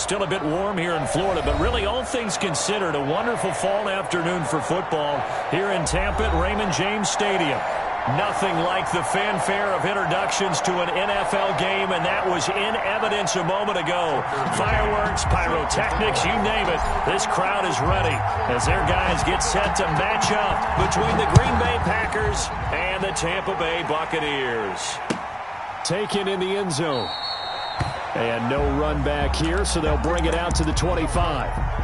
Still a bit warm here in Florida, but really all things considered, a wonderful fall afternoon for football here in Tampa at Raymond James Stadium. Nothing like the fanfare of introductions to an NFL game, and that was in evidence a moment ago. Fireworks, pyrotechnics, you name it. This crowd is ready as their guys get set to match up between the Green Bay Packers and the Tampa Bay Buccaneers. Taken in the end zone. And no run back here, so they'll bring it out to the 25.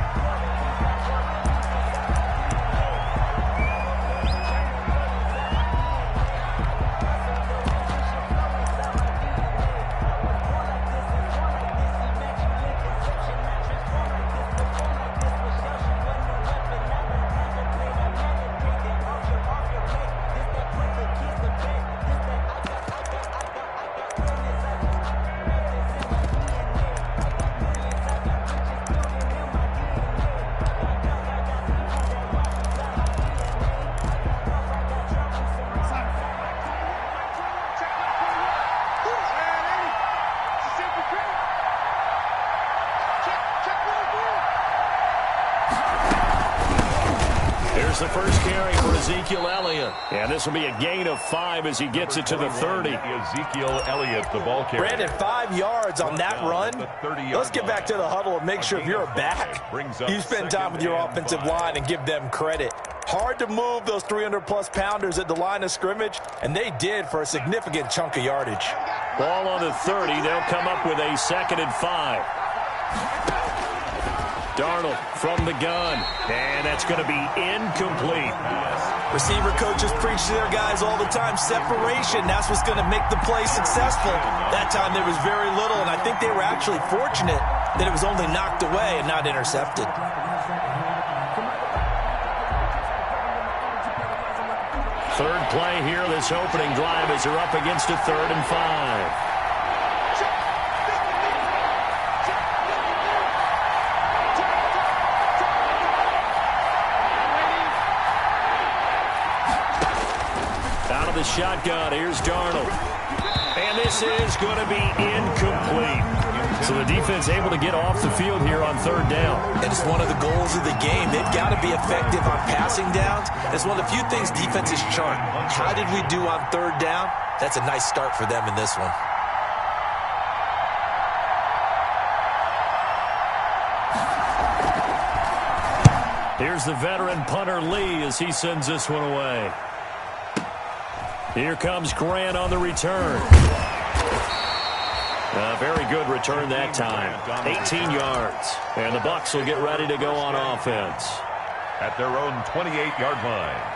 The first carry for Ezekiel Elliott. And this will be a gain of 5 as he gets it to the 30. Ezekiel Elliott, the ball carrier. Brandon, 5 yards on that run. Let's get back to the huddle and make sure if you're a back, you spend time with your offensive line and give them credit. Hard to move those 300-plus pounders at the line of scrimmage, and they did for a significant chunk of yardage. Ball on the 30. They'll come up with a 2nd and 5. Darnold from the gun, and that's going to be incomplete. Receiver coaches preach to their guys all the time. Separation, that's what's going to make the play successful. That time there was very little, and I think they were actually fortunate that it was only knocked away and not intercepted. Third play here, this opening drive as they're up against a 3rd and 5. The shotgun. Here's Darnold. And this is going to be incomplete. So the defense able to get off the field here on 3rd down. And it's one of the goals of the game. They've got to be effective on passing downs. It's one of the few things defenses chart. How did we do on 3rd down? That's a nice start for them in this one. Here's the veteran punter Lee as he sends this one away. Here comes Grant on the return. A very good return that time. 18 yards. And the Bucs will get ready to go on offense. At their own 28-yard line.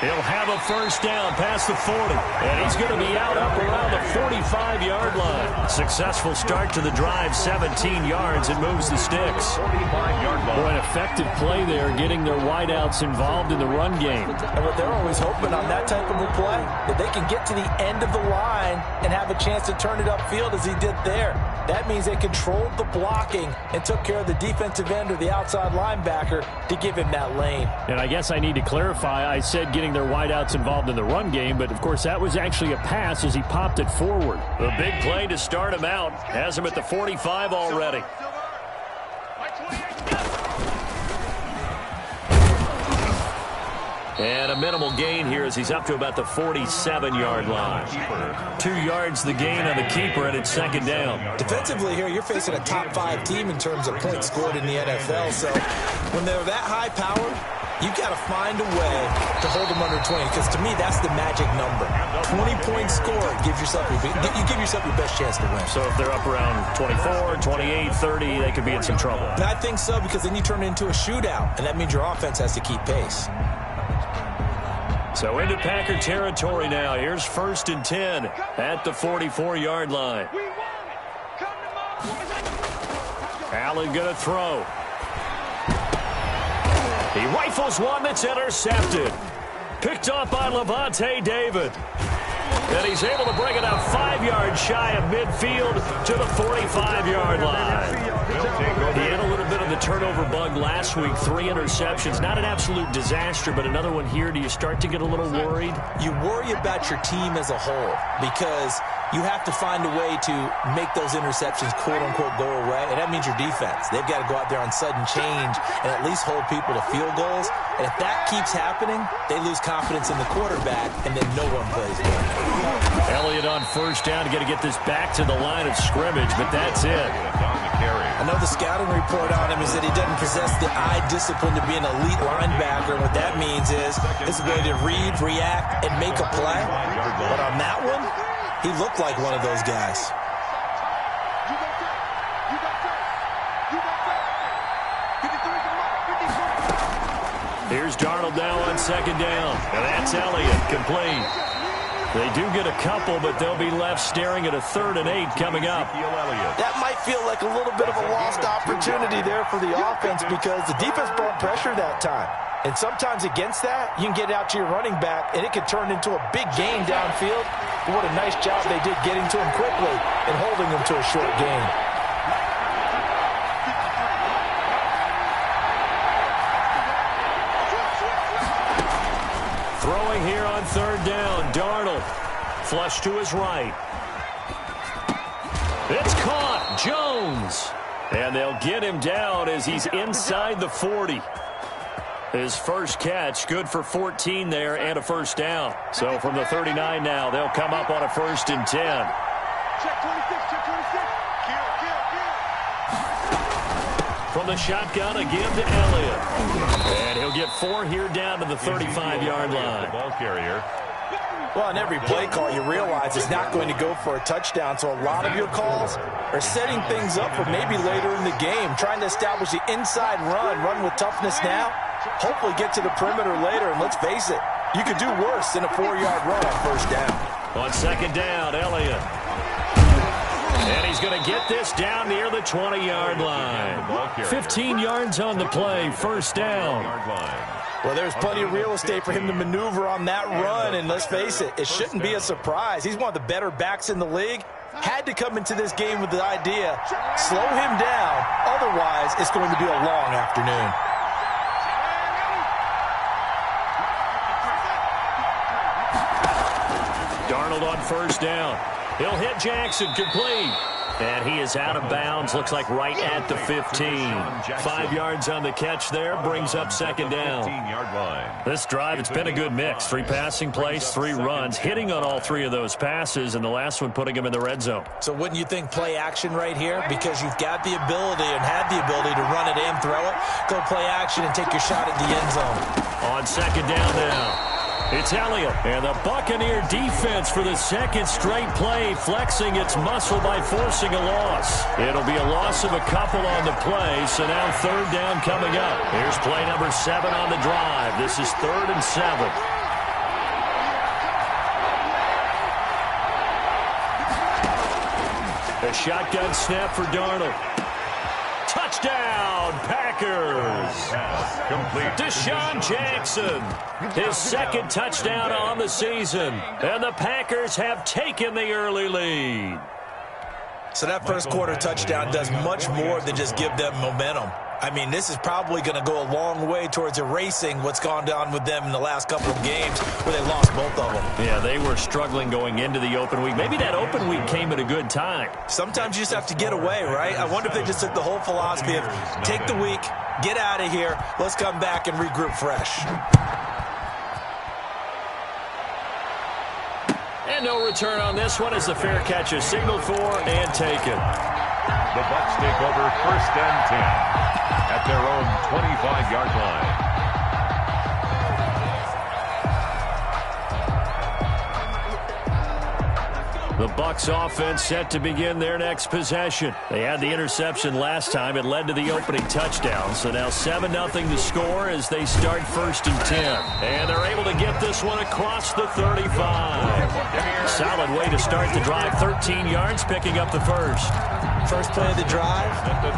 He'll have a first down past the 40. And he's going to be out up around the 45-yard line. Successful start to the drive, 17 yards, and moves the sticks. 45-yard line. Boy, an effective play there, getting their wideouts involved in the run game. And what they're always hoping on that type of a play, that they can get to the end of the line and have a chance to turn it upfield as he did there. That means they controlled the blocking and took care of the defensive end or the outside linebacker to give him that lane. And I guess I need to clarify, I said getting their wideouts involved in the run game, but of course that was actually a pass as he popped it forward. A big play to start him out. Has him at the 45 already. And a minimal gain here as he's up to about the 47-yard line. 2 yards the gain on the keeper, and it's 2nd down. Defensively here, you're facing a top 5 team in terms of points scored in the NFL. So when they're that high powered, you got to find a way to hold them under 20, because to me, that's the magic number. 20 points scored, you give yourself your best chance to win. So if they're up around 24, 28, 30, they could be in some trouble. And I think so, because then you turn it into a shootout, and that means your offense has to keep pace. So into Packer territory now. Here's 1st and 10 at the 44-yard line. Allen going to throw. He rifles one that's intercepted. Picked off by Levante David. And he's able to bring it up 5 yards shy of midfield to the 45-yard line. He had a little bit of the turnover bug last week. 3 interceptions. Not an absolute disaster, but another one here. Do you start to get a little worried? You worry about your team as a whole because you have to find a way to make those interceptions, quote-unquote, go away, and that means your defense. They've got to go out there on sudden change and at least hold people to field goals. And if that keeps happening, they lose confidence in the quarterback, and then no one plays well. Elliott on 1st down. Got to get this back to the line of scrimmage, but that's it. I know the scouting report on him is that he doesn't possess the eye discipline to be an elite linebacker. And what that means is his ability to read, react, and make a play. But on that one, he looked like one of those guys. Here's Darnold now on 2nd down. And that's Elliott, complete. They do get a couple, but they'll be left staring at a 3rd and 8 coming up. That might feel like a little bit of a lost opportunity there for the offense because the defense brought pressure that time. And sometimes against that, you can get out to your running back, and it could turn into a big gain downfield. But what a nice job they did getting to him quickly and holding him to a short gain. Throwing here on 3rd down. Darnold. Flush to his right. It's caught. Jones. And they'll get him down as he's inside the 40. His first catch, good for 14 there and a 1st down. So from the 39 now, they'll come up on a 1st and 10. Check 26, check 26. From the shotgun, a give to Elliott. And he'll get 4 here down to the 35-yard line. Ball carrier. Well, in every play call, you realize it's not going to go for a touchdown. So a lot of your calls are setting things up for maybe later in the game, trying to establish the inside run with toughness now, hopefully get to the perimeter later. And let's face it, you could do worse than a 4-yard run on 1st down. On 2nd down, Elliott. And he's going to get this down near the 20-yard line. 15 yards on the play, 1st down. Well, there's plenty of real estate for him to maneuver on that run, and let's face it, it shouldn't be a surprise. He's one of the better backs in the league. Had to come into this game with the idea, slow him down, otherwise it's going to be a long afternoon. Darnold on 1st down. He'll hit Jackson, complete. And he is out of bounds, looks like right at the 15. 5 yards on the catch there, brings up 2nd down. This drive, it's been a good mix. 3 passing plays, 3 runs, hitting on all 3 of those passes, and the last one putting him in the red zone. So wouldn't you think play action right here? Because you've got the ability and had the ability to run it and throw it. Go play action and take your shot at the end zone. On 2nd down now. It's Elliott, and the Buccaneer defense for the 2nd straight play, flexing its muscle by forcing a loss. It'll be a loss of a couple on the play, so now 3rd down coming up. Here's play number 7 on the drive. This is 3rd and 7. A shotgun snap for Darnold. Touchdown, Packers! Complete. Deshaun Jackson, his 2nd touchdown on the season. And the Packers have taken the early lead. So that first quarter touchdown does much more than just give them momentum. I mean, this is probably going to go a long way towards erasing what's gone down with them in the last couple of games where they lost both of them. Yeah, they were struggling going into the open week. Maybe that open week came at a good time. Sometimes you just have to get away, right? I wonder if they just took the whole philosophy of take the week, get out of here, let's come back and regroup fresh. And no return on this one as the fair catch is signaled for and taken. The Bucs take over 1st and 10 at their own 25-yard line. The Bucs offense set to begin their next possession. They had the interception last time. It led to the opening touchdown. So now 7-0 to score as they start 1st and 10. And they're able to get this one across the 35. Solid way to start the drive. 13 yards, picking up the first. First play of the drive,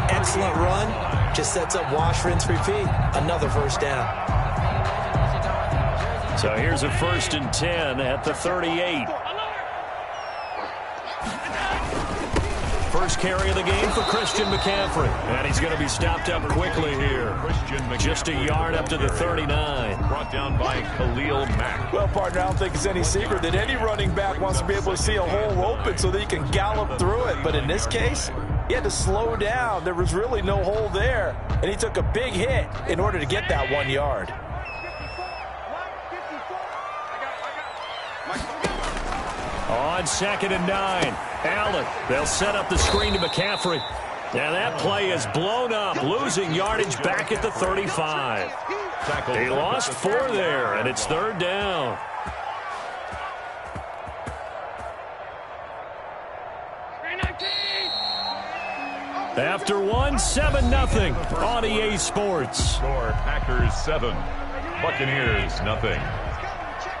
excellent run. Just sets up wash, rinse, repeat. Another first down. So here's a 1st and 10 at the 38. First carry of the game for Christian McCaffrey. And he's going to be stopped up quickly here. Just a yard up to the 39. Brought down by Khalil Mack. Well, partner, I don't think it's any secret that any running back wants to be able to see a hole open so that he can gallop through it. But in this case, he had to slow down. There was really no hole there. And he took a big hit in order to get that 1 yard. On 2nd and 9, Allen. They'll set up the screen to McCaffrey. Now that play is blown up, losing yardage back at the 35. He lost 4 there, and it's 3rd down. After 7-0 on EA Sports. Score Packers 7, Buccaneers nothing.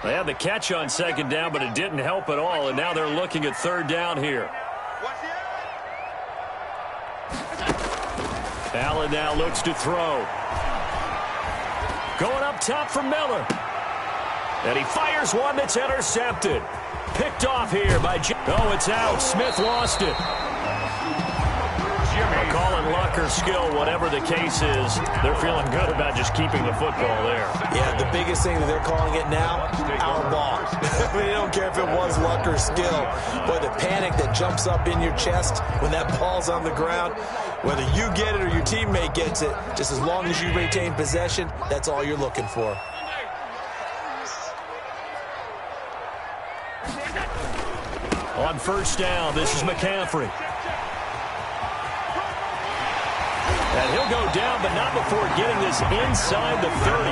They had the catch on 2nd down, but it didn't help at all, and now they're looking at 3rd down here. Allen now looks to throw. Going up top for Miller. And he fires one that's intercepted. Picked off here by Oh, it's out. Smith lost it. I'll call it luck or skill, whatever the case is. They're feeling good about just keeping the football there. Yeah, the biggest thing that they're calling it now, our ball. They don't care if it was luck or skill. But the panic that jumps up in your chest when that ball's on the ground, whether you get it or your teammate gets it, just as long as you retain possession, that's all you're looking for. On 1st down, this is McCaffrey. And he'll go down, but not before getting this inside the 30.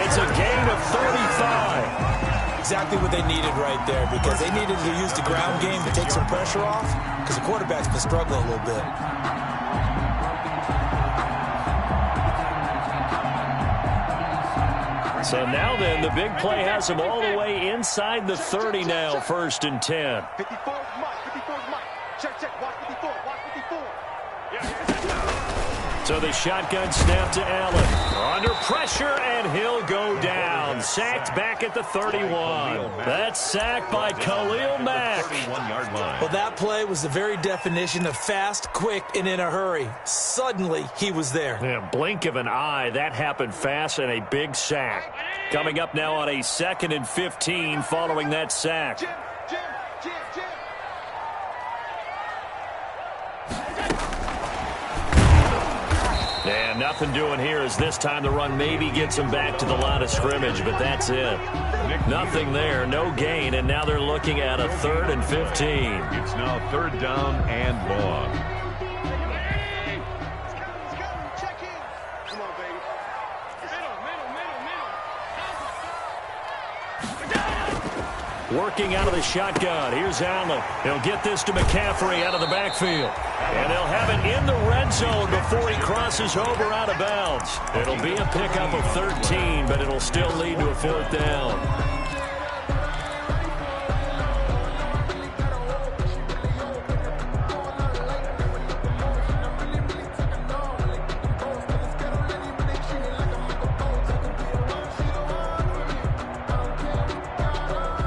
It's a gain of 35. Exactly what they needed right there, because they needed to use the ground game to take some pressure off, because the quarterback's been struggling a little bit. So now then, the big play has him all the way inside the 30 now, 1st and 10. 54 is Mike. 54 is Mike. Check. Watch 54. Watch 54. So the shotgun snap to Allen. Under pressure, and he'll go down. Sacked back at the 31. That's sacked by Khalil Mack. 31-yard line. Well, that play was the very definition of fast, quick, and in a hurry. Suddenly, he was there. Yeah, blink of an eye. That happened fast, and a big sack. Coming up now on a 2nd and 15 following that sack. Jim. And nothing doing here as this time the run maybe gets him back to the line of scrimmage, but that's it. Nothing there, no gain, and now they're looking at a 3rd and 15. It's now 3rd down and long. Check in. Come on, baby. Working out of the shotgun. Here's Allen. He'll get this to McCaffrey out of the backfield. And they'll have it in the red zone before he crosses over out of bounds. It'll be a pickup of 13, but it'll still lead to a 4th down.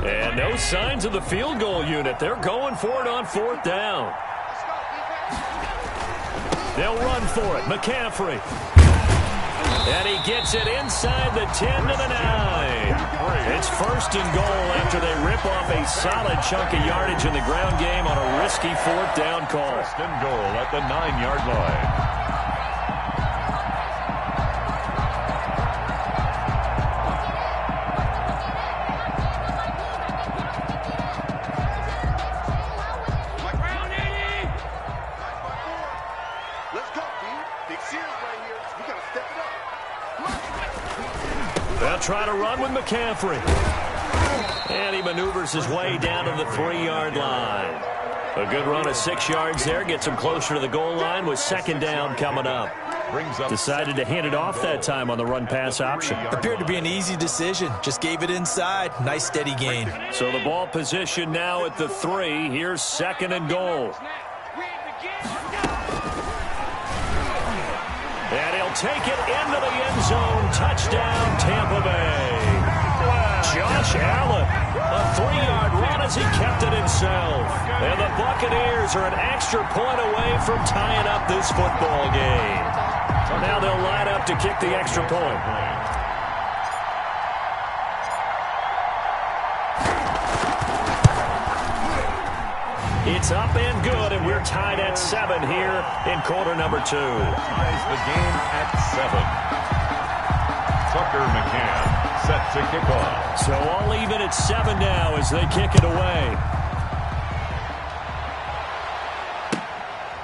And no signs of the field goal unit. They're going for it on 4th down. They'll run for it. McCaffrey. And he gets it inside the 10 to the 9. It's 1st and goal after they rip off a solid chunk of yardage in the ground game on a risky 4th down call. 1st and goal at the 9-yard line. They'll try to run with McCaffrey. And he maneuvers his way down to the 3-yard line. A good run of 6 yards there. Gets him closer to the goal line with second down coming up. Decided to hand it off that time on the run-pass option. Appeared to be an easy decision. Just gave it inside. Nice steady gain. So the ball position now at the 3. Here's second and goal. And he'll take it into the end zone. Touchdown, Tampa Bay. Josh Allen, a 3-yard run as he kept it himself. And the Buccaneers are an extra point away from tying up this football game. Now they'll line up to kick the extra point. It's up and good, and we're tied at 7 here in quarter number 2. Ties the game at 7. Tucker McCann set to kick off. So all even at 7 now as they kick it away.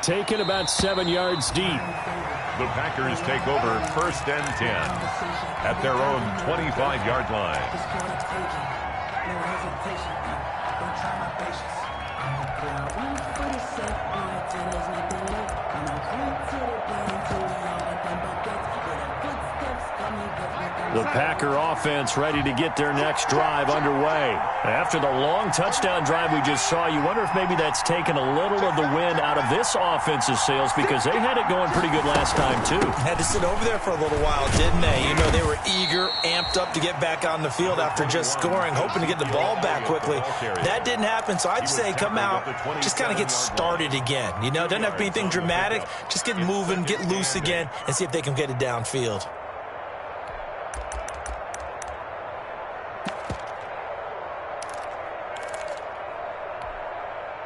Taken about 7 yards deep. The Packers take over first and 10 at their own 25-yard line. The Packer offense ready to get their next drive underway. After the long touchdown drive we just saw, you wonder if maybe that's taken a little of the wind out of this offense's sails because they had it going pretty good last time, too. Had to sit over there for a little while, didn't they? You know, they were eager, amped up to get back on the field after just scoring, hoping to get the ball back quickly. That didn't happen, so I'd say come out, just kind of get started again. You know, doesn't have to be anything dramatic. Just get moving, get loose again, and see if they can get it downfield.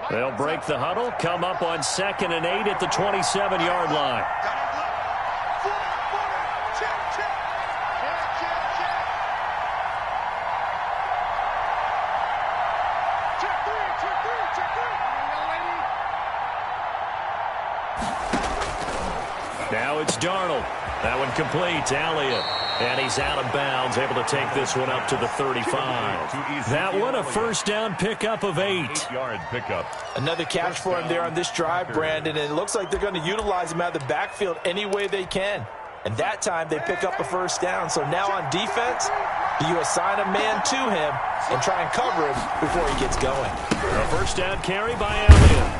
They'll break the huddle, come up on 2nd and 8 at the 27-yard line. Now it's Darnold. That one complete. Elliott. And he's out of bounds, able to take this one up to the 35. That one a first down pickup of 8. 8-yard pickup. Another catch for him there on this drive, Brandon, and it looks like they're going to utilize him out of the backfield any way they can. And that time they pick up a first down. So now on defense, do you assign a man to him and try and cover him before he gets going? A first down carry by Elliott.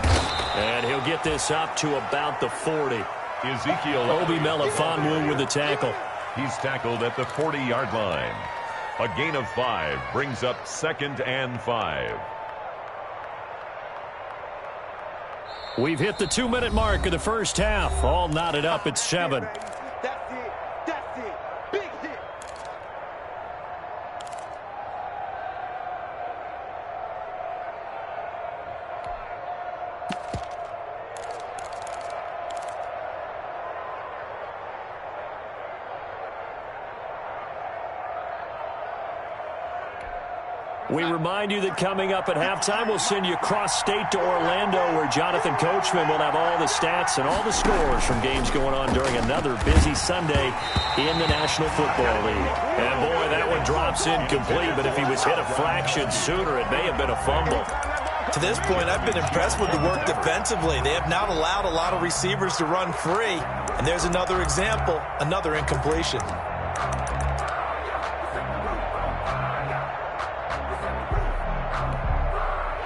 And he'll get this up to about the 40. Ezekiel Obi Melifonwu with the tackle. He's tackled at the 40-yard line. A gain of 5 brings up 2nd and 5. We've hit the 2-minute mark of the first half. All knotted up at 7. That's it. That's it. Big hit. We remind you that coming up at halftime, we'll send you cross-state to Orlando, where Jonathan Coachman will have all the stats and all the scores from games going on during another busy Sunday in the National Football League. And, boy, that one drops incomplete, but if he was hit a fraction sooner, it may have been a fumble. To this point, I've been impressed with the work defensively. They have not allowed a lot of receivers to run free. And there's another example, another incompletion.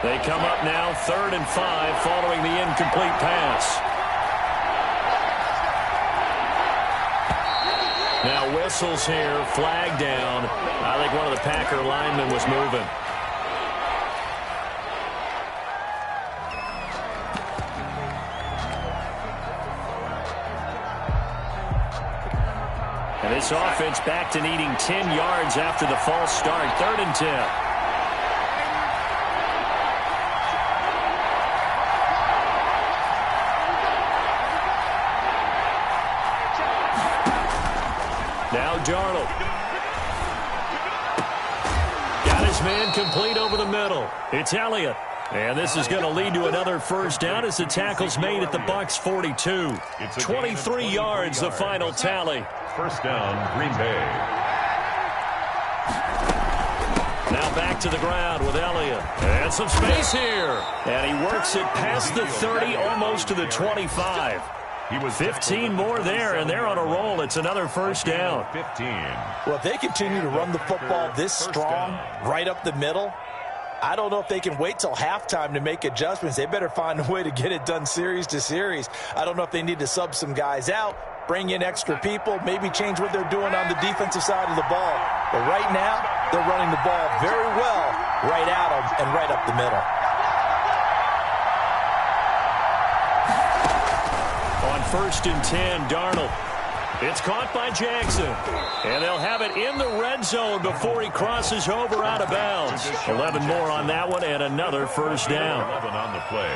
They come up now 3rd and 5 following the incomplete pass. Now whistles here, flag down. I think one of the Packer linemen was moving. And this offense back to needing 10 yards after the false start. 3rd and 10. Now Darnold. Got his man complete over the middle. It's Elliott. And this is going to lead to another first down as the tackle's made at the Bucs 42. 23 yards, the final tally. First down, Green Bay. Now Now back to the ground with Elliott. And some space here. And he works it past the 30, almost to the 25. He was 15 more there, and they're on a roll. It's another first down. 15. Well, if they continue to run the football this strong, right up the middle, I don't know if they can wait till halftime to make adjustments. They better find a way to get it done series to series. I don't know if they need to sub some guys out, bring in extra people, maybe change what they're doing on the defensive side of the ball. But right now, they're running the ball very well right at them and right up the middle. On 1st and 10, Darnold. It's caught by Jackson. And they'll have it in the red zone before he crosses over out of bounds. 11 more on that one and another first down. 11 on the play.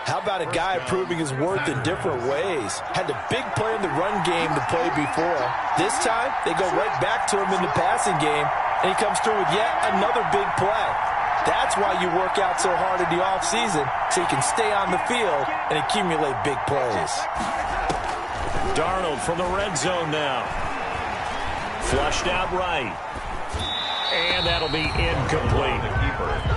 How about a guy proving his worth in different ways? Had a big play in the run game to play before. This time, they go right back to him in the passing game, and he comes through with yet another big play. That's why you work out so hard in the offseason, so you can stay on the field and accumulate big plays. Darnold from the red zone now. Flushed out right. And that'll be incomplete.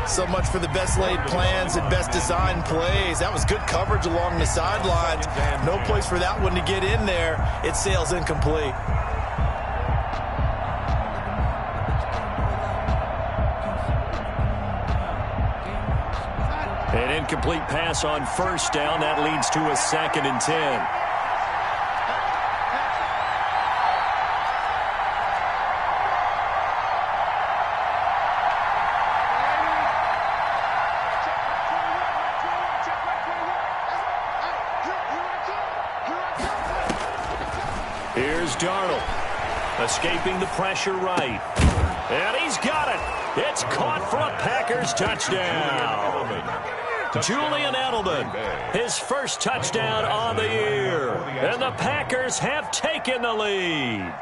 So much for the best laid plans and best designed plays. That was good coverage along the sidelines. No place for that one to get in there. It sails incomplete. An incomplete pass on first down. That leads to a 2nd and 10. Here's Darnold, escaping the pressure right. And he's got it. It's caught for a Packers touchdown. Julian Edelman, his first touchdown on the year. And the Packers have taken the lead.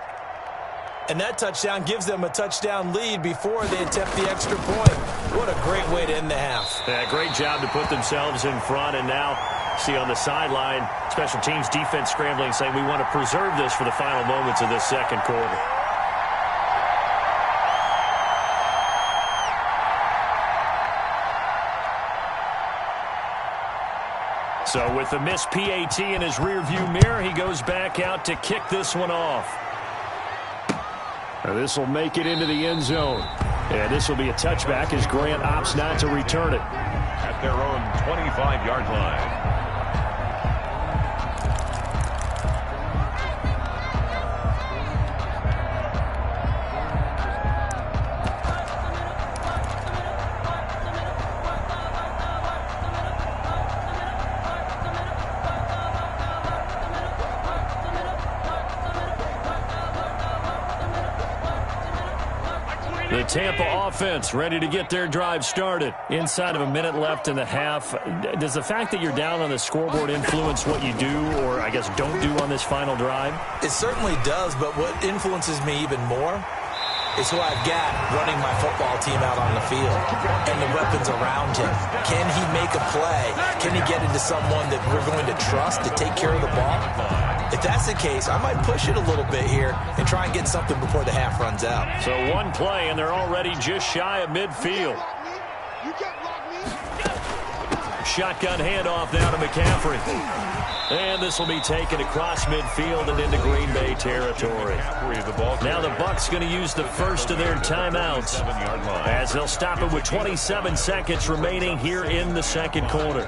And that touchdown gives them a touchdown lead before they attempt the extra point. What a great way to end the half. Yeah, great job to put themselves in front. And now, see on the sideline, special teams defense scrambling, saying we want to preserve this for the final moments of this second quarter. So with the missed PAT in his rearview mirror, he goes back out to kick this one off. This will make it into the end zone. And this will be a touchback as Grant opts not to return it. At their own 25-yard line. The Tampa offense ready to get their drive started. Inside of a minute left in the half. Does the fact that you're down on the scoreboard influence what you do or, I guess, don't do on this final drive? It certainly does, but what influences me even more is who I've got running my football team out on the field and the weapons around him. Can he make a play? Can he get into someone that we're going to trust to take care of the ball? If that's the case, I might push it a little bit here and try and get something before the half runs out. So one play, and they're already just shy of midfield. Shotgun handoff now to McCaffrey. And this will be taken across midfield and into Green Bay territory. Now the Bucs going to use the first of their timeouts as they'll stop it with 27 seconds remaining here in the second quarter.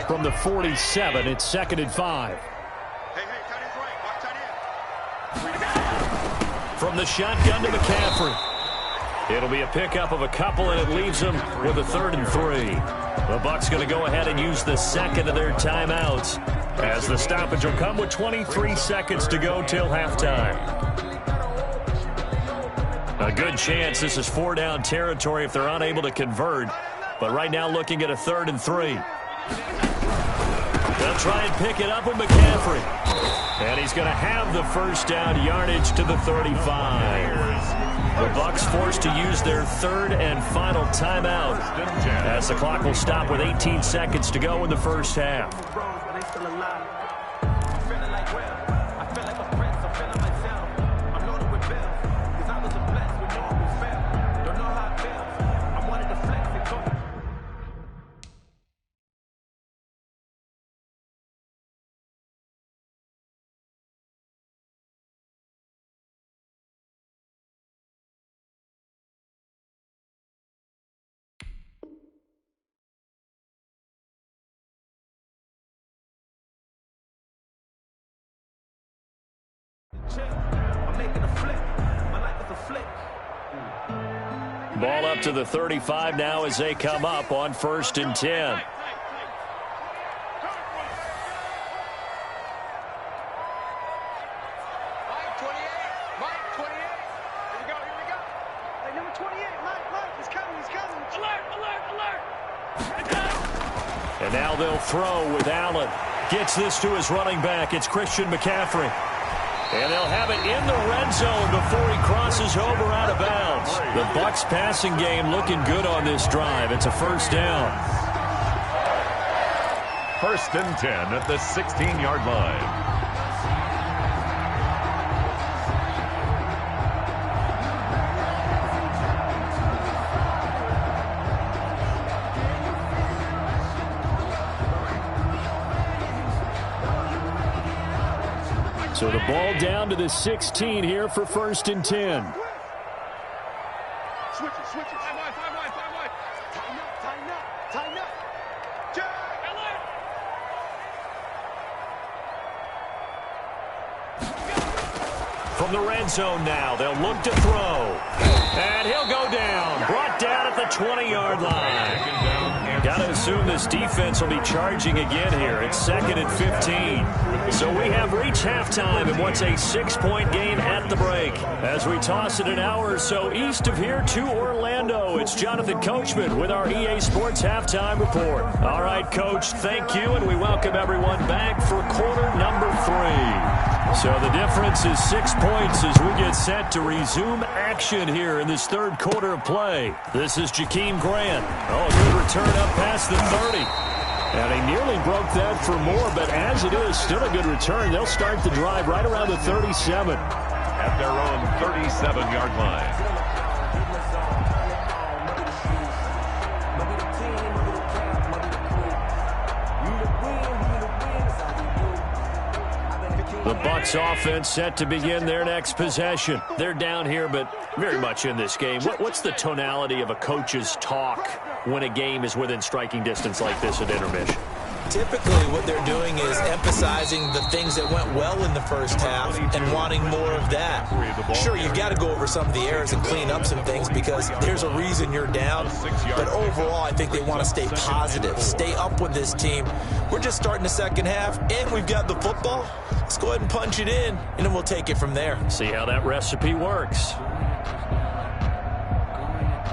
From the 47, it's 2nd and 5. From the shotgun to McCaffrey. It'll be a pickup of a couple, and it leaves them with a 3rd and 3. The Bucs going to go ahead and use the second of their timeouts as the stoppage will come with 23 seconds to go till halftime. A good chance this is 4-down territory if they're unable to convert, but right now looking at a 3rd and 3. They'll try and pick it up with McCaffrey. And he's going to have the first down yardage to the 35. The Bucs forced to use their 3rd and final timeout as the clock will stop with 18 seconds to go in the first half. I'm making a flip. My life is a flick. Ball up to the 35 now as they come up on 1st and 10. And now they'll throw with Allen. Gets this to his running back. It's Christian McCaffrey. And they'll have it in the red zone before he crosses over out of bounds. The Bucs passing game looking good on this drive. It's a 1st down. 1st and 10 at the 16-yard line. So the ball down to the 16 here for 1st and 10. Switch it. Five wide. Tighten up. From the red zone now, they'll look to throw. And he'll go down. Brought down at the 20-yard line. Got to assume this defense will be charging again here. It's 2nd and 15. So we have reached halftime in what's a 6-point game at the break. As we toss it an hour or so east of here to Orlando, it's Jonathan Coachman with our EA Sports Halftime Report. All right, Coach, thank you, and we welcome everyone back for quarter number 3. So the difference is 6 points as we get set to resume action here in this 3rd quarter of play. This is Jakeem Grant. Oh, good return up past the 30. And he nearly broke that for more, but as it is, still a good return. They'll start the drive right around the 37. At their own 37-yard line. The Bucs offense set to begin their next possession. They're down here, but very much in this game. What's the tonality of a coach's talk when a game is within striking distance like this at intermission? Typically, what they're doing is emphasizing the things that went well in the first half and wanting more of that. Sure, you've got to go over some of the errors and clean up some things because there's a reason you're down. But overall, I think they want to stay positive, stay up with this team. We're just starting the second half, and we've got the football. Let's go ahead and punch it in, and then we'll take it from there. See how that recipe works.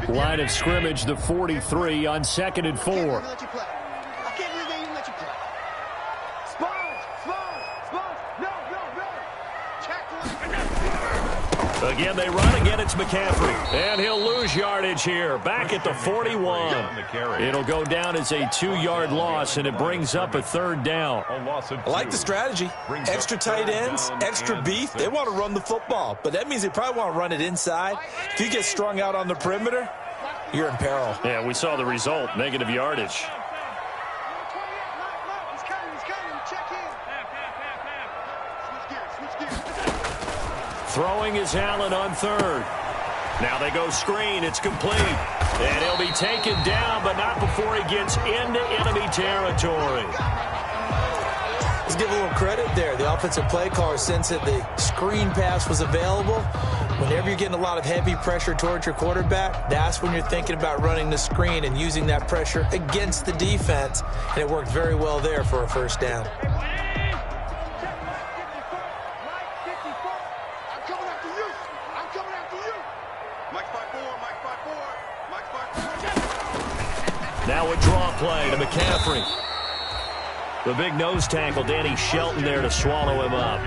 Line of scrimmage, the 43 on 2nd and 4. Again, they run. Again, it's McCaffrey. And he'll lose yardage here. Back at the 41. It'll go down as a 2-yard loss, and it brings up a 3rd down. I like the strategy. Extra tight ends, extra beef. They want to run the football, but that means they probably want to run it inside. If you get strung out on the perimeter, you're in peril. Yeah, we saw the result. Negative yardage. Throwing is Allen on 3rd. Now they go screen. It's complete. And he'll be taken down, but not before he gets into enemy territory. Let's give a little credit there. The offensive play caller, since that the screen pass was available, whenever you're getting a lot of heavy pressure towards your quarterback, that's when you're thinking about running the screen and using that pressure against the defense. And it worked very well there for a 1st down. Now a draw play to McCaffrey. The big nose tackle, Danny Shelton, there to swallow him up.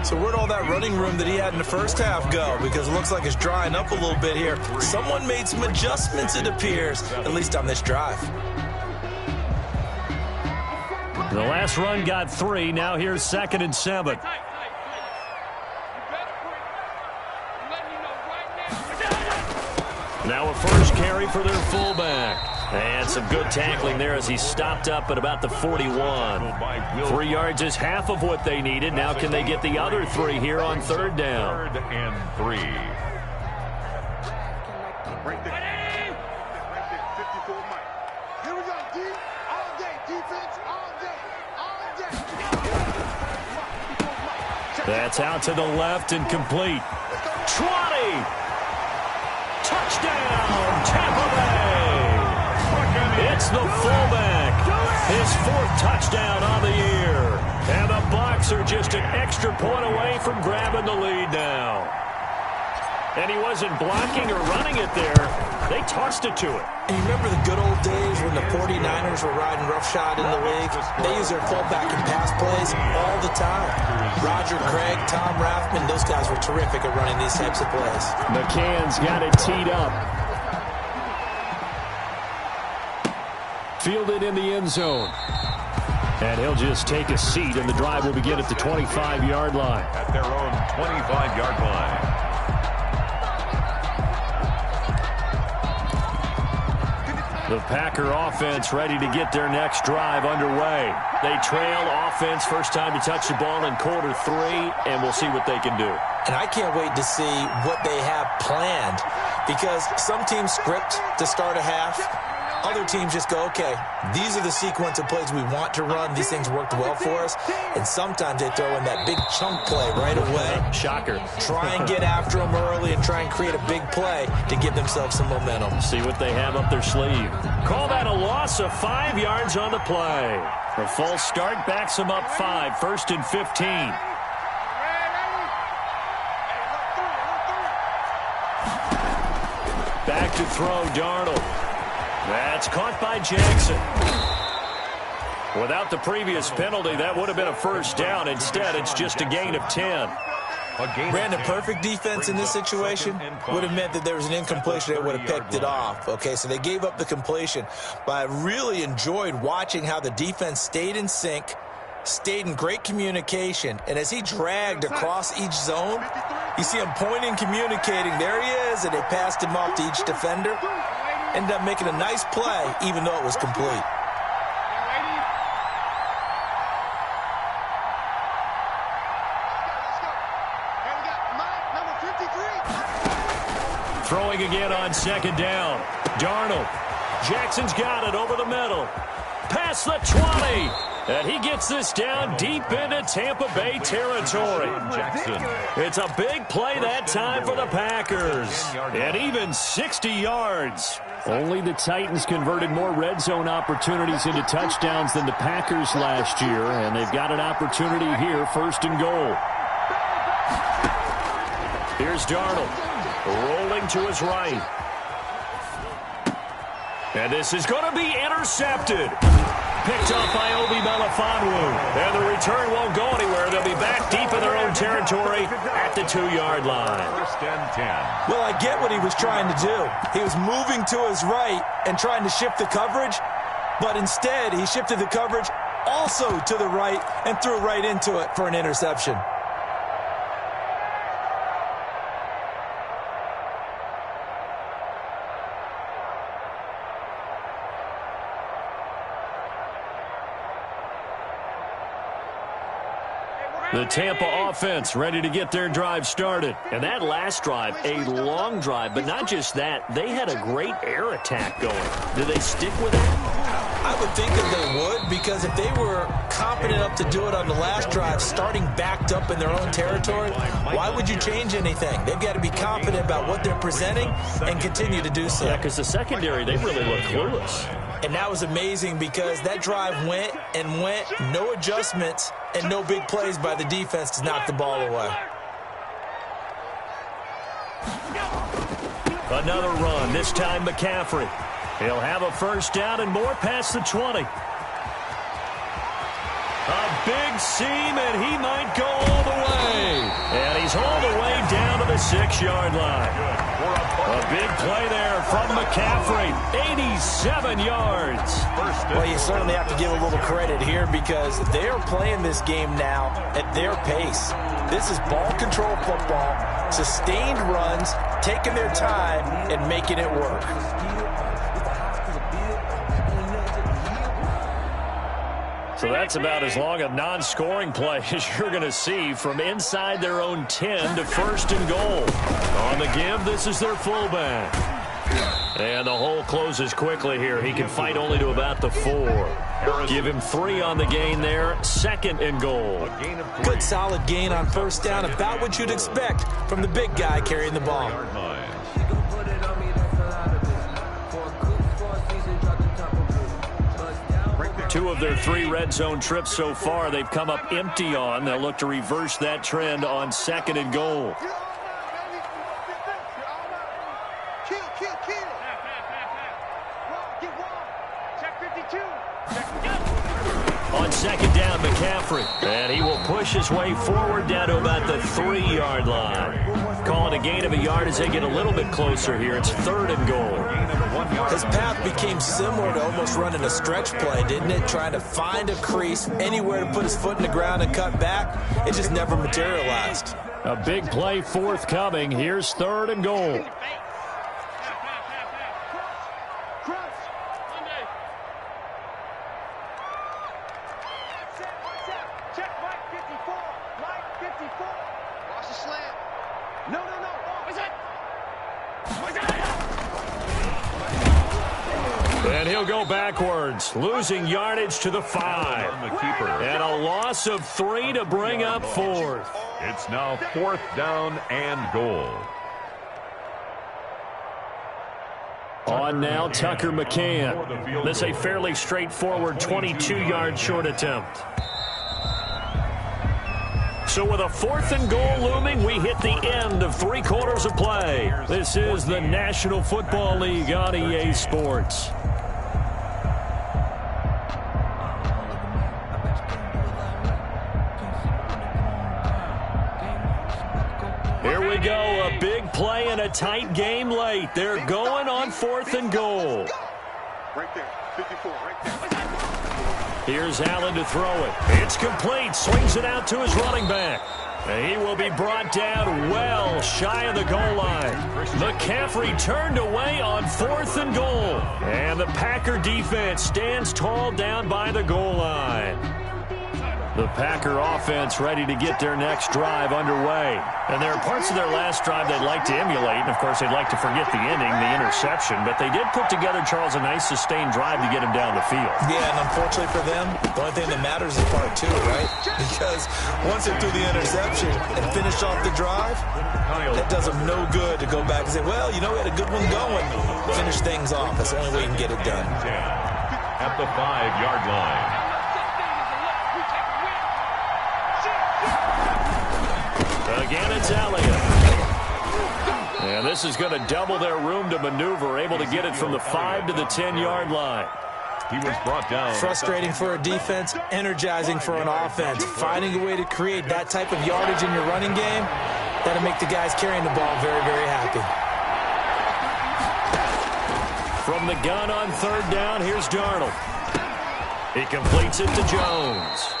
So where'd all that running room that he had in the first half go? Because it looks like it's drying up a little bit here. Someone made some adjustments, it appears, at least on this drive. The last run got 3. Now here's 2nd and 7. Now a first carry for their fullback. And some good tackling there as he stopped up at about the 41. 3 yards is half of what they needed. Now can they get the other 3 here on third down? 3rd and 3. Right there. 54 Mike. Here we go, D. All day. Defense all day. All day. That's out to the left and complete. 20. Touchdown, Tampa Bay. It's the fullback. His 4th touchdown on the year. And the Bucs are just an extra point away from grabbing the lead now. And he wasn't blocking or running it there. They tossed it to him. And you remember the good old days when the 49ers were riding roughshod in the league? They use their fullback in pass plays all the time. Roger Craig, Tom Rathman, those guys were terrific at running these types of plays. McCann's got it teed up. Fielded in the end zone. And he'll just take a seat, and the drive will begin at the 25-yard line. At their own 25-yard line. The Packer offense ready to get their next drive underway. They trail offense first time to touch the ball in quarter 3, and we'll see what they can do. And I can't wait to see what they have planned, because some teams script to start a half. Other teams just go, okay, these are the sequence of plays we want to run. These things worked well for us. And sometimes they throw in that big chunk play right away. Shocker. Try and get after them early and try and create a big play to give themselves some momentum. See what they have up their sleeve. Call that a loss of 5 yards on the play. A false start backs them up 5, 1st and 15. Back to throw, Darnold. That's caught by Jackson. Without the previous penalty, that would have been a first down. Instead, it's just a gain of 10. Brandon, perfect defense in this situation would have meant that there was an incompletion that would have picked it off. Okay, so they gave up the completion. But I really enjoyed watching how the defense stayed in sync, stayed in great communication, and as he dragged across each zone, you see him pointing, communicating. There he is, and they passed him off to each defender. Ended up making a nice play, even though it was complete. Throwing again on second down. Darnold. Jackson's got it over the middle. Past the 20. And he gets this down deep into Tampa Bay territory. Jackson. It's a big play that time for the Packers. And even 60 yards. Only the Titans converted more red zone opportunities into touchdowns than the Packers last year. And they've got an opportunity here, 1st and goal. Here's Darnold. Rolling to his right. And this is going to be intercepted. Picked off by Obi Melifonwu. And the return won't go anywhere. They'll be back deep in their own territory at the 2-yard line. 1st and 10. Well, I get what he was trying to do. He was moving to his right and trying to shift the coverage, but instead he shifted the coverage also to the right and threw right into it for an interception. The Tampa offense ready to get their drive started. And that last drive, a long drive, but not just that. They had a great air attack going. Do they stick with that? I would think that they would, because if they were competent enough to do it on the last drive, starting backed up in their own territory, why would you change anything? They've got to be confident about what they're presenting and continue to do so. Yeah, because the secondary, they really look clueless. And that was amazing because that drive went and went, no adjustments and no big plays by the defense to knock the ball away. Another run, this time McCaffrey. He'll have a first down and more past the 20. A big seam, and he might go all the way. And he's all the way down to the 6-yard line. A big play there from McCaffrey. 87 yards. Well, you certainly have to give a little credit here because they are playing this game now at their pace. This is ball control football, sustained runs, taking their time and making it work. So that's about as long a non-scoring play as you're going to see from inside their own 10 to 1st and goal. On the give, this is their fullback. And the hole closes quickly here. He can fight only to about the 4. Give him 3 on the gain there. 2nd and goal. Good solid gain on 1st down. About what you'd expect from the big guy carrying the ball. Two of their 3 red zone trips so far, they've come up empty on. They'll look to reverse that trend on 2nd and goal. On 2nd down, McCaffrey. And he will push his way forward down to about the 3-yard line. Calling a gain of a yard as they get a little bit closer here. It's 3rd and goal. His path became similar to almost running a stretch play, didn't it? Trying to find a crease, anywhere to put his foot in the ground and cut back. It just never materialized. A big play forthcoming. Here's 3rd and goal. And he'll go backwards, losing yardage to the 5. And a loss of 3 to bring up 4th. It's now 4th down and goal. On now, Tucker McCann. This a fairly straightforward 22-yard short attempt. So with a 4th and goal looming, we hit the end of 3 quarters of play. This is the National Football League on EA Sports. Here we go, a big play and a tight game late. They're going on 4th and goal. Right there, 54, right there. Here's Allen to throw it. It's complete. Swings it out to his running back. He will be brought down well shy of the goal line. McCaffrey turned away on 4th and goal. And the Packer defense stands tall down by the goal line. The Packer offense ready to get their next drive underway. And there are parts of their last drive they'd like to emulate. And, of course, they'd like to forget the ending, the interception. But they did put together, Charles, a nice sustained drive to get him down the field. Yeah, and unfortunately for them, the only thing that matters is part 2, right? Because once they threw the interception and finished off the drive, that does them no good to go back and say, well, you know, we had a good one going. Finish things off. That's the only way you can get it done. At the 5-yard line. Again, it's Elliott. And this is going to double their room to maneuver, able to get it from the 5 to the 10-yard line. He was brought down. Frustrating for a defense, energizing for an offense. Finding a way to create that type of yardage in your running game, that'll make the guys carrying the ball very, very happy. From the gun on 3rd down, here's Darnold. He completes it to Jones.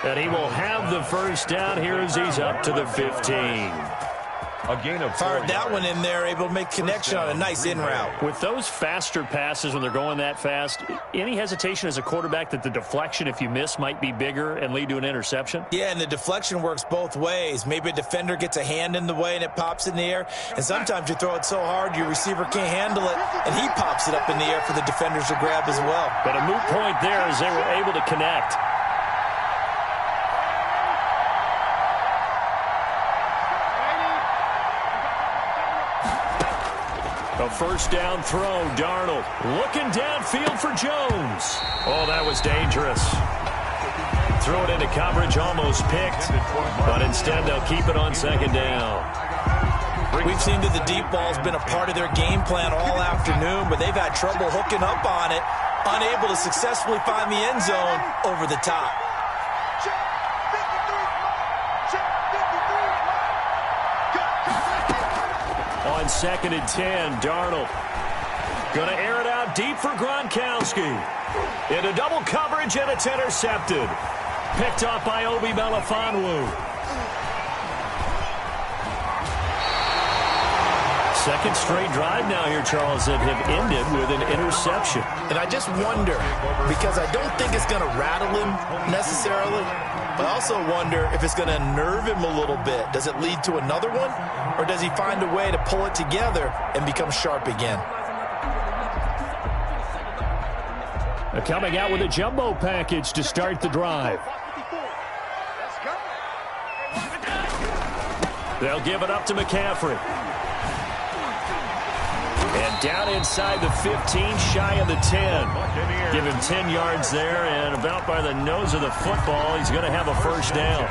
And he will have the 1st down here as he's up to the 15. A gain of 4 Fired that one in there, able to make connection on a nice in route. With those faster passes when they're going that fast, any hesitation as a quarterback that the deflection, if you miss, might be bigger and lead to an interception? Yeah, and the deflection works both ways. Maybe a defender gets a hand in the way and it pops in the air. And sometimes you throw it so hard your receiver can't handle it, and he pops it up in the air for the defenders to grab as well. But a moot point there as they were able to connect. A 1st down throw, Darnold looking downfield for Jones. Oh, that was dangerous. Throw it into coverage, almost picked, but instead they'll keep it on 2nd down. We've seen that the deep ball's been a part of their game plan all afternoon, but they've had trouble hooking up on it, unable to successfully find the end zone over the top. 2nd and 10. Darnold going to air it out deep for Gronkowski. Into double coverage, and it's intercepted. Picked off by Obi Melifonwu. Second straight drive now here, Charles, that have ended with an interception. And I just wonder, because I don't think it's going to rattle him necessarily, but I also wonder if it's going to nerve him a little bit. Does it lead to another one, or does he find a way to pull it together and become sharp again? Coming out with a jumbo package to start the drive. They'll give it up to McCaffrey. And down inside the 15, shy of the 10. Give him 10 yards there, and about by the nose of the football, he's going to have a first down.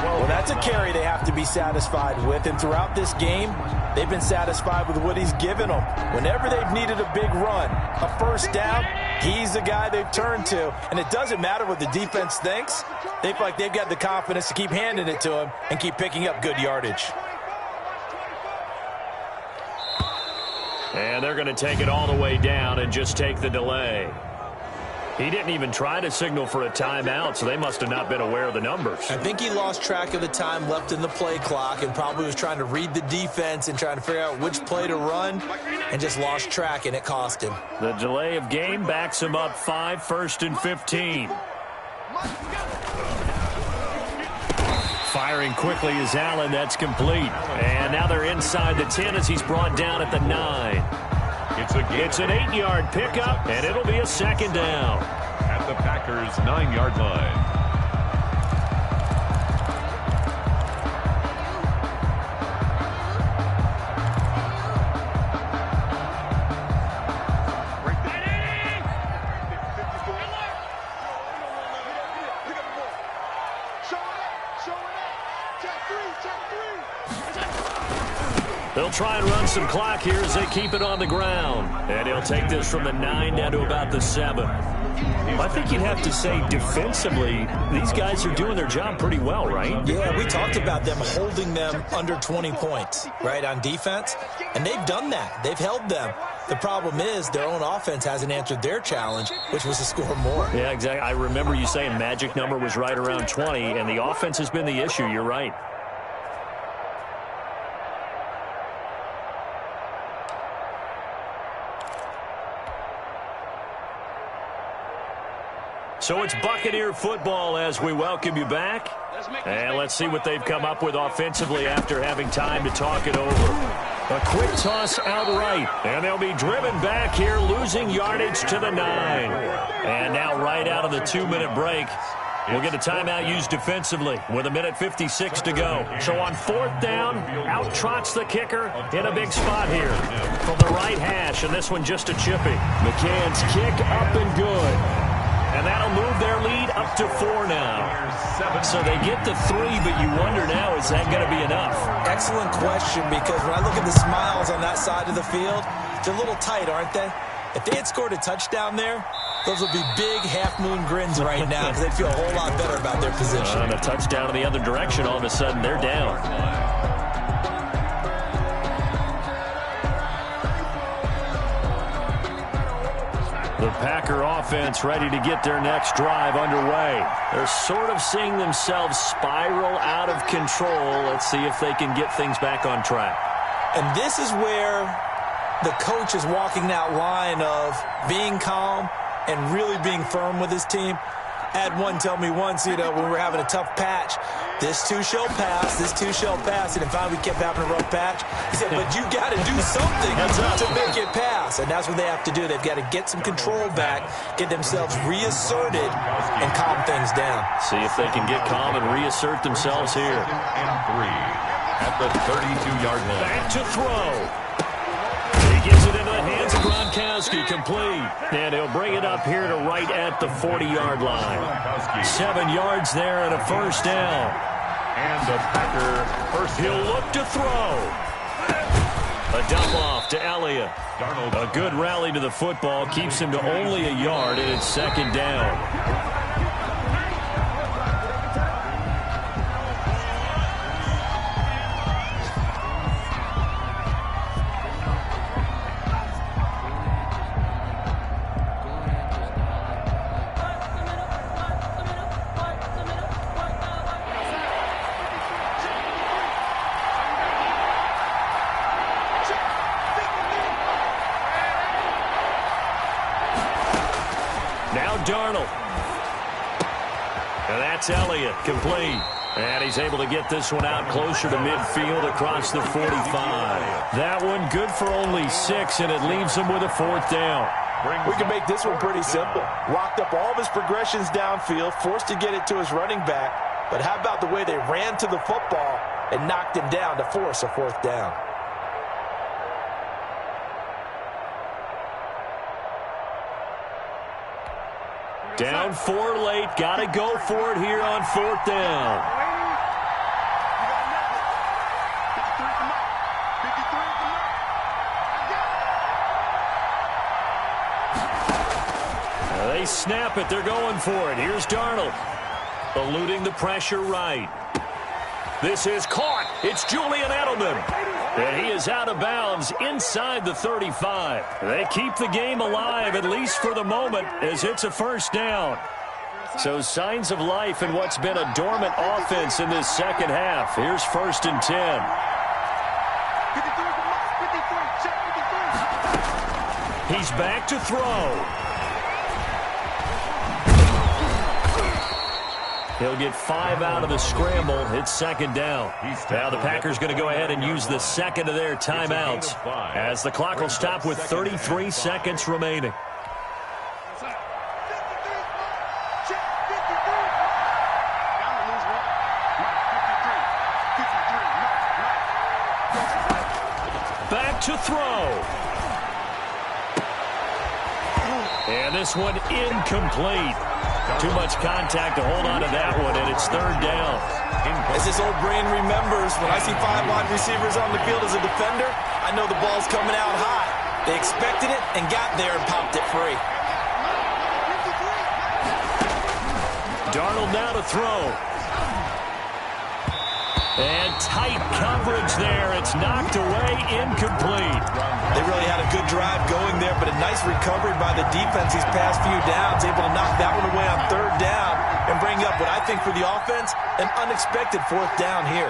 Well, that's a carry they have to be satisfied with, and throughout this game, they've been satisfied with what he's given them. Whenever they've needed a big run, a first down, he's the guy they've turned to, and it doesn't matter what the defense thinks. They feel like they've got the confidence to keep handing it to him and keep picking up good yardage. And they're going to take it all the way down and just take the delay. He didn't even try to signal for a timeout, so they must have not been aware of the numbers. I think he lost track of the time left in the play clock and probably was trying to read the defense and trying to figure out which play to run and just lost track, and it cost him. The delay of game backs him up 5, 1st and 15. Firing quickly is Allen. That's complete. And now they're inside the 10 as he's brought down at the 9. It's an 8-yard pickup, and it'll be a second down. At the Packers' 9-yard line. They'll try and run some clock here as they keep it on the ground. And he'll take this from the 9 down to about the 7. I think you'd have to say defensively, these guys are doing their job pretty well, right? Yeah, we talked about them holding them under 20 points, right, on defense. And they've done that. They've held them. The problem is their own offense hasn't answered their challenge, which was to score more. Yeah, exactly. I remember you saying magic number was right around 20, and the offense has been the issue. You're right. So it's Buccaneer football as we welcome you back. And let's see what they've come up with offensively after having time to talk it over. A quick toss outright, and they'll be driven back here, losing yardage to the 9. And now right out of the 2-minute break, we'll get a timeout used defensively with 1:56 to go. So on 4th down, out trots the kicker in a big spot here from the right hash, and this one just a chippy. McCann's kick up and good. And that'll move their lead up to 4 now. So they get the 3, but you wonder now, is that going to be enough? Excellent question, because when I look at the smiles on that side of the field, they're a little tight, aren't they? If they had scored a touchdown there, those would be big half-moon grins right now because they'd feel a whole lot better about their position. And a touchdown in the other direction, all of a sudden they're down. The Packer offense ready to get their next drive underway. They're sort of seeing themselves spiral out of control. Let's see if they can get things back on track. And this is where the coach is walking that line of being calm and really being firm with his team. I had one tell me once, when we were having a tough patch, this too shall pass, this too shall pass. And finally we kept having a rough patch. He said, but you got to do something to make it pass. And that's what they have to do. They've got to get some control back, get themselves reasserted, and calm things down. See if they can get calm and reassert themselves here. And 3 at the 32-yard line. Back to throw. He gives it into the hands of Gronkowski, complete. And he'll bring it up here to right at the 40-yard line. 7 yards there and a first down. And the Packer first. He'll look to throw. A dump off to Elliott. A good rally to the football keeps him to only a yard, and it's second down. Chase Elliott, complete. And he's able to get this one out closer to midfield across the 45. That one good for only 6, and it leaves him with a 4th down. We can make this one pretty simple. Locked up all of his progressions downfield, forced to get it to his running back. But how about the way they ran to the football and knocked him down to force a 4th down? Down 4 late. Got to go for it here on 4th down. They snap it. They're going for it. Here's Darnold. Eluding the pressure right. This is caught. It's Julian Edelman. And he is out of bounds inside the 35. They keep the game alive, at least for the moment, as it's a 1st down. So signs of life in what's been a dormant offense in this second half. Here's 1st and 10. He's back to throw. He'll get 5 out of the scramble. It's 2nd down. Now the Packers going to go ahead and use the 2nd of their timeouts as the clock will stop with 33 seconds remaining. Back to throw. And this one incomplete. Too much contact to hold on to that one, and it's 3rd down. As this old brain remembers, when I see 5 wide receivers on the field as a defender, I know the ball's coming out high. They expected it and got there and popped it free. Darnold now to throw. And tight coverage there. It's knocked away, incomplete. They really had a good drive going there, but a nice recovery by the defense these past few downs, able to knock that one away on 3rd down and bring up what I think for the offense, an unexpected 4th down here.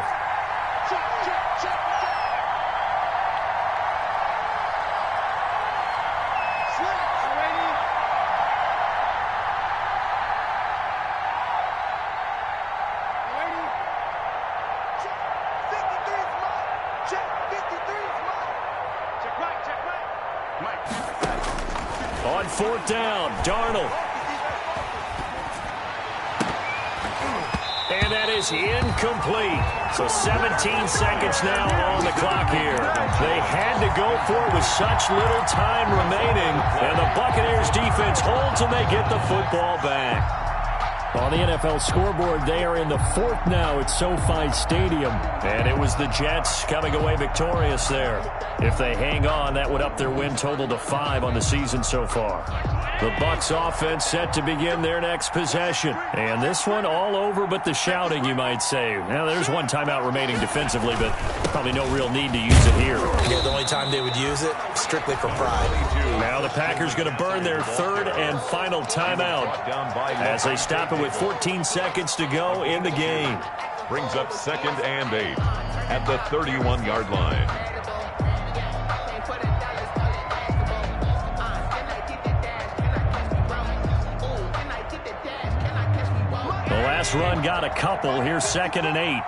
On 4th down, Darnold. And that is incomplete. So 17 seconds now on the clock here. They had to go for it with such little time remaining. And the Buccaneers defense holds and they get the football back. On the NFL scoreboard, they are in the 4th now at SoFi Stadium. And it was the Jets coming away victorious there. If they hang on, that would up their win total to 5 on the season so far. The Bucs offense set to begin their next possession. And this one all over but the shouting, you might say. Now, there's one timeout remaining defensively, but probably no real need to use it here. Yeah, the only time they would use it, strictly for pride. Now the Packers going to burn their 3rd and final timeout as they stop it with 14 seconds to go in the game. Brings up 2nd and 8 at the 31-yard line. The last run got a couple. Here's 2nd and 8.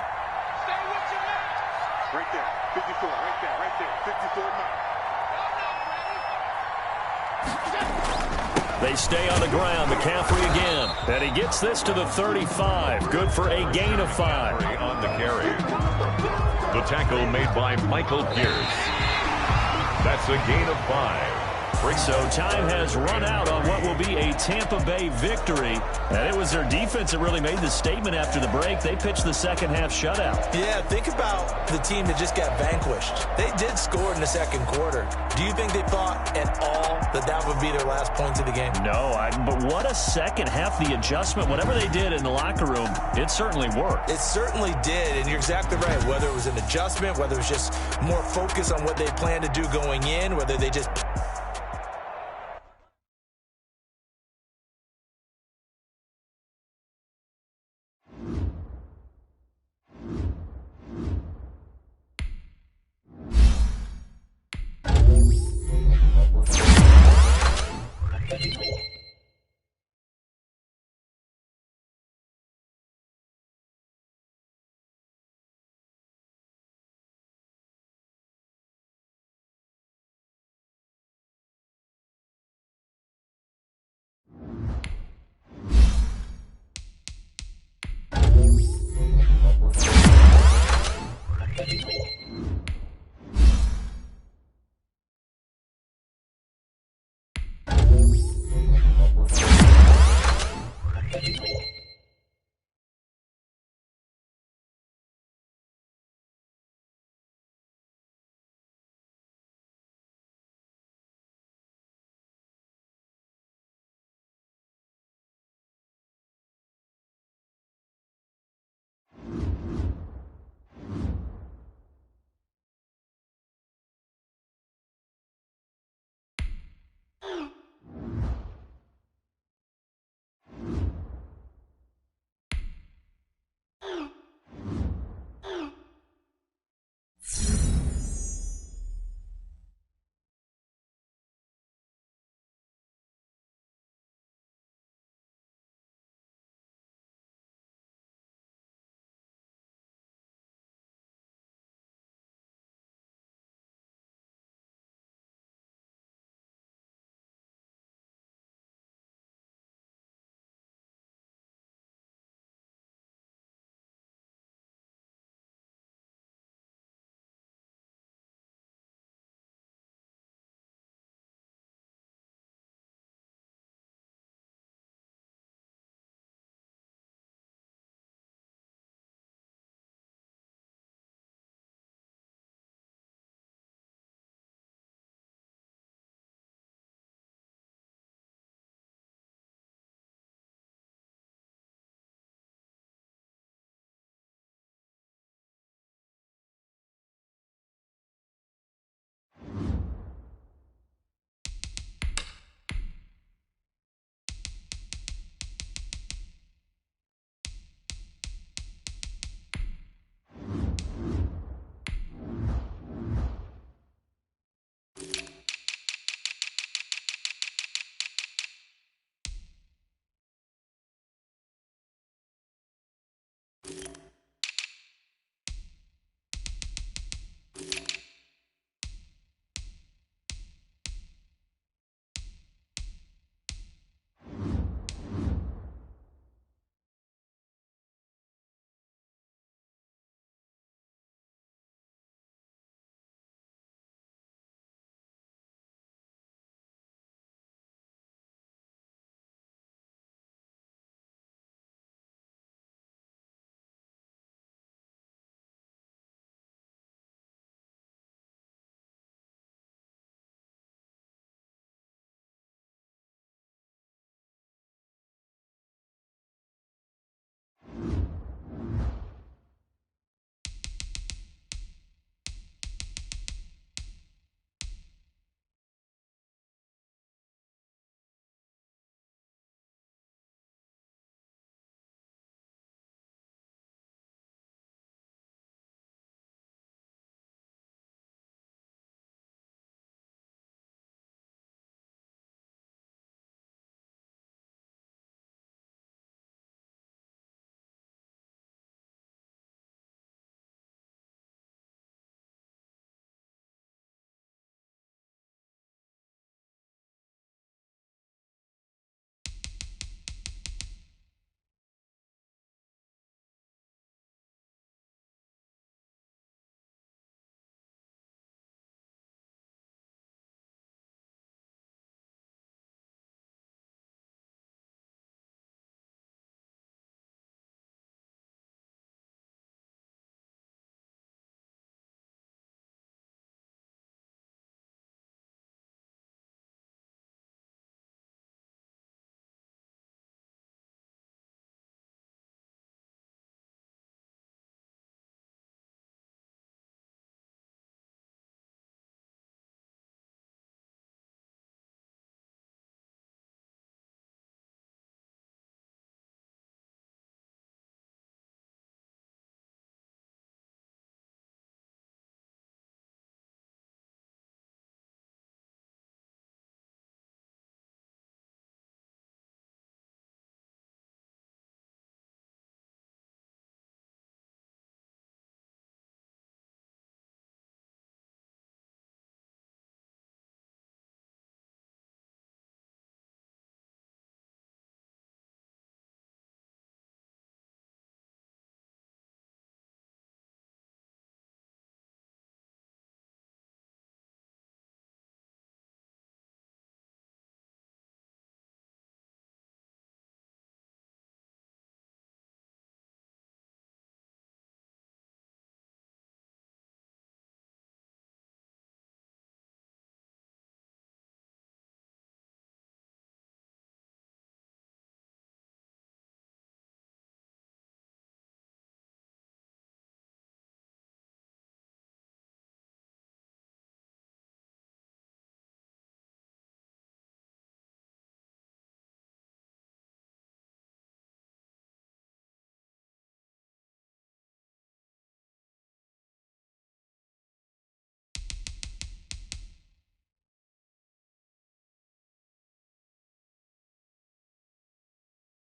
Right there, 54, right there, 54 now. They stay on the ground. McCaffrey again. And he gets this to the 35. Good for a gain of 5. On the carry. The tackle made by Michael Pierce. That's a gain of 5. So time has run out on what will be a Tampa Bay victory. And it was their defense that really made the statement after the break. They pitched the second half shutout. Yeah, think about the team that just got vanquished. They did score in the 2nd quarter. Do you think they thought at all that that would be their last points of the game? No, but what a second half. The adjustment, whatever they did in the locker room, it certainly worked. It certainly did, and you're exactly right. Whether it was an adjustment, whether it was just more focus on what they planned to do going in, whether they just